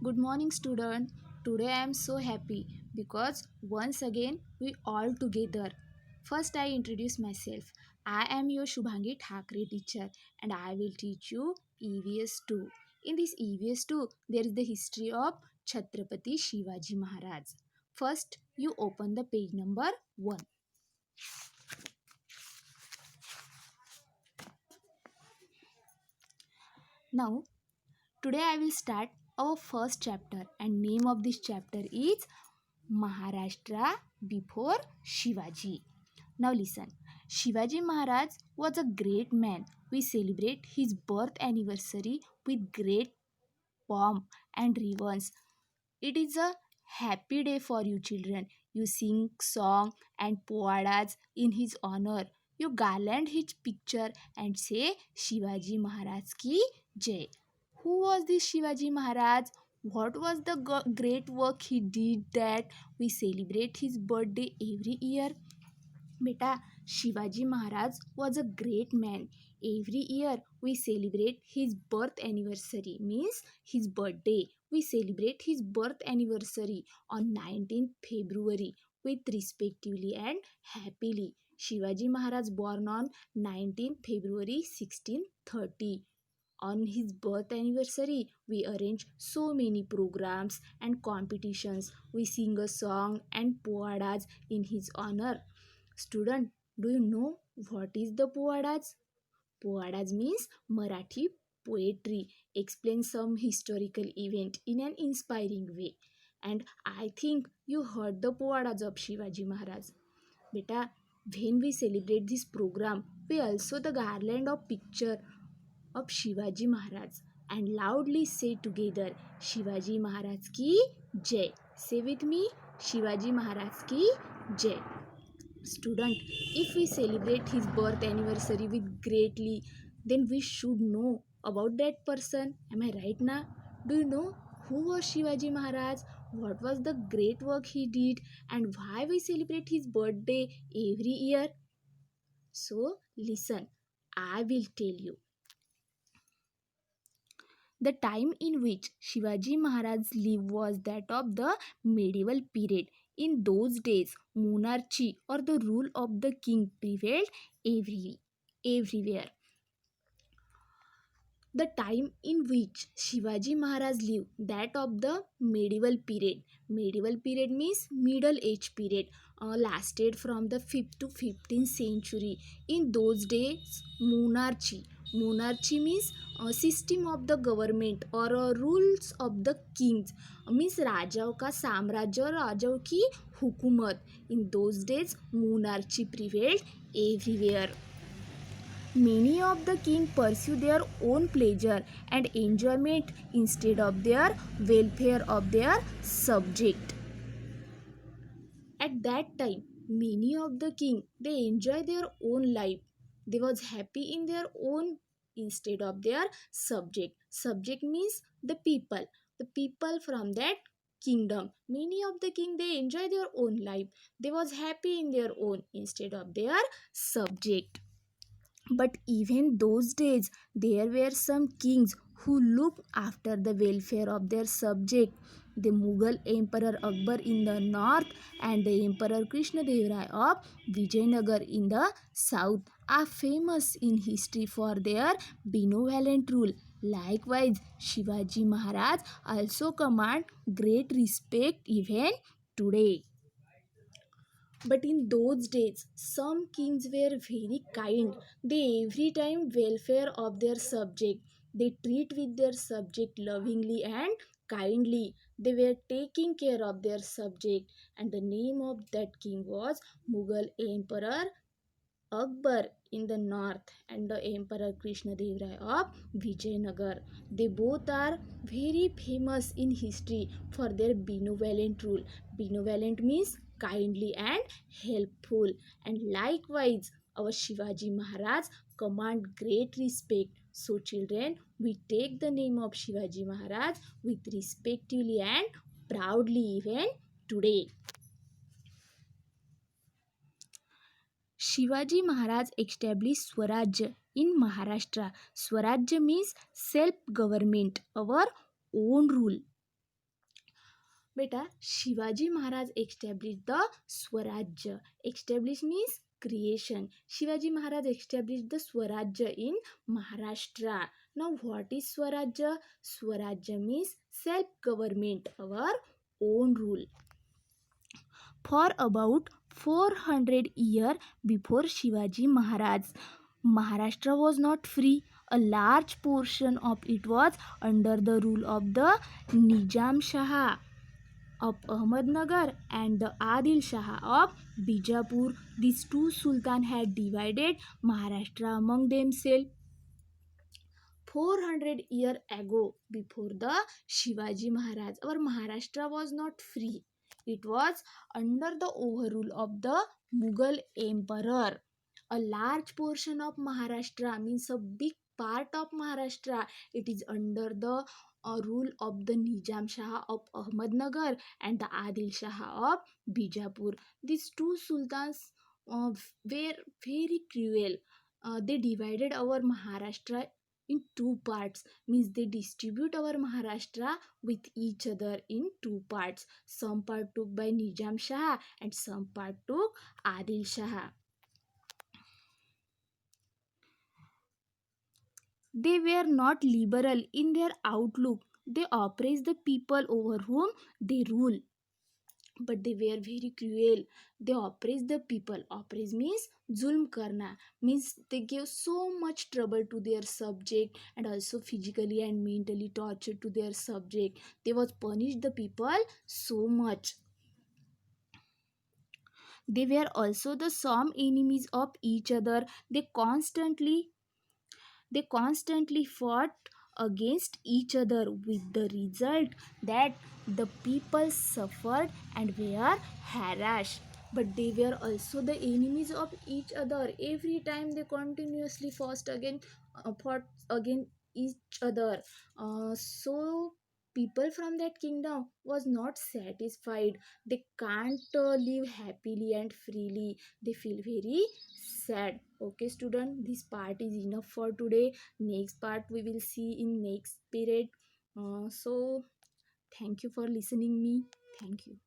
Good morning, student. Today I am so happy because once again we all together. First, I introduce myself. I am your Shubhangi Thakre teacher and I will teach you EVS 2. In this EVS 2, there is the history of Chhatrapati Shivaji Maharaj. First, you open the page number 1. Now, today I will start our first chapter and name of this chapter is Maharashtra before Shivaji. Now listen. Shivaji Maharaj was a great man. We celebrate his birth anniversary with great pomp and reverence. It is a happy day for you children. You sing song and poadas in his honor. You garland his picture and say Shivaji Maharaj ki jai. Who was this Shivaji Maharaj? What was the great work he did that we celebrate his birthday every year? Beta, Shivaji Maharaj was a great man. Every year we celebrate his birth anniversary, means his birthday. We celebrate his birth anniversary on 19th February with respectively and happily. Shivaji Maharaj born on 19th February 1630. On his birth anniversary, we arrange so many programs and competitions. We sing a song and poadas in his honor. Student, do you know what is the poadas? Poadas means Marathi poetry. Explain some historical event in an inspiring way. And I think you heard the poadas of Shivaji Maharaj. Beta, when we celebrate this program, we also the garland of picture of Shivaji Maharaj and loudly say together Shivaji Maharaj ki jai. Say with me Shivaji Maharaj ki jai. Student, if we celebrate his birth anniversary with greatly, then we should know about that person. Am I right now? Do you know who was Shivaji Maharaj? What was the great work he did and why we celebrate his birthday every year? So listen, I will tell you. The time in which Shivaji Maharaj lived was that of the medieval period. In those days, monarchy or the rule of the king prevailed everywhere. The time in which Shivaji Maharaj lived, that of the medieval period. Medieval period means middle age period, lasted from the 5th to 15th century. In those days, monarchy means a system of the government or rules of the kings, means राजाओं का साम्राज्य और राजाओं की हुकूमत. In those days, monarchy prevailed everywhere. Many of the kings pursue their own pleasure and enjoyment instead of their welfare of their subject. At that time, many of the king they enjoy their own life. They was happy in their own instead of their subject. Subject means the people. The people from that kingdom. Many of the king they enjoy their own life. They was happy in their own instead of their subject. But even those days, there were some kings who looked after the welfare of their subject. The Mughal Emperor Akbar in the north and the Emperor Krishnadev Raya of Vijayanagar in the south are famous in history for their benevolent rule. Likewise, Shivaji Maharaj also command great respect even today. But in those days, some kings were very kind. They every time welfare of their subject. They treat with their subject lovingly and kindly. They were taking care of their subject. And the name of that king was Mughal Emperor Akbar in the north and the Emperor Krishnadev Raya of Vijayanagar. They both are very famous in history for their benevolent rule. Benevolent means kindly and helpful. And likewise, our Shivaji Maharaj command great respect. So children, we take the name of Shivaji Maharaj with respectively and proudly even today. Shivaji Maharaj established Swaraj in Maharashtra. Swaraj means self government, our own rule. बेटा, Shivaji Maharaj established the Swarajya. Establish means creation. Shivaji Maharaj established the Swarajya in Maharashtra. Now what is Swarajya? Swarajya means self government, our own rule. For about 400 years before Shivaji Maharaj, Maharashtra was not free. A large portion of it was under the rule of the Nizam Shah of Ahmednagar and the Adil Shah of Bijapur. These two sultans had divided Maharashtra among themselves. 400 years ago, before the Shivaji Maharaj, our Maharashtra was not free. It was under the overrule of the Mughal emperor. A large portion of Maharashtra means a big part of Maharashtra. It is under the rule of the Nizam Shah of Ahmednagar and the Adil Shah of Bijapur. These two sultans were very cruel. They divided our Maharashtra in two parts, means they distribute our Maharashtra with each other in two parts. Some part took by Nizam Shah and some part took Adil Shah. They were not liberal in their outlook. They oppressed the people over whom they rule, but they were very cruel. They oppressed the people. Oppress means zulm karna, means they gave so much trouble to their subject and also physically and mentally torture to their subject. They was punished the people so much. They were also the some enemies of each other. They constantly fought against each other, with the result that the people suffered and were harassed. But they were also the enemies of each other. Every time they continuously fought against each other. So people from that kingdom was not satisfied. They can't live happily and freely. They feel very sad. Okay student, this part is enough for today. Next part we will see in next period. So thank you for listening me. Thank you.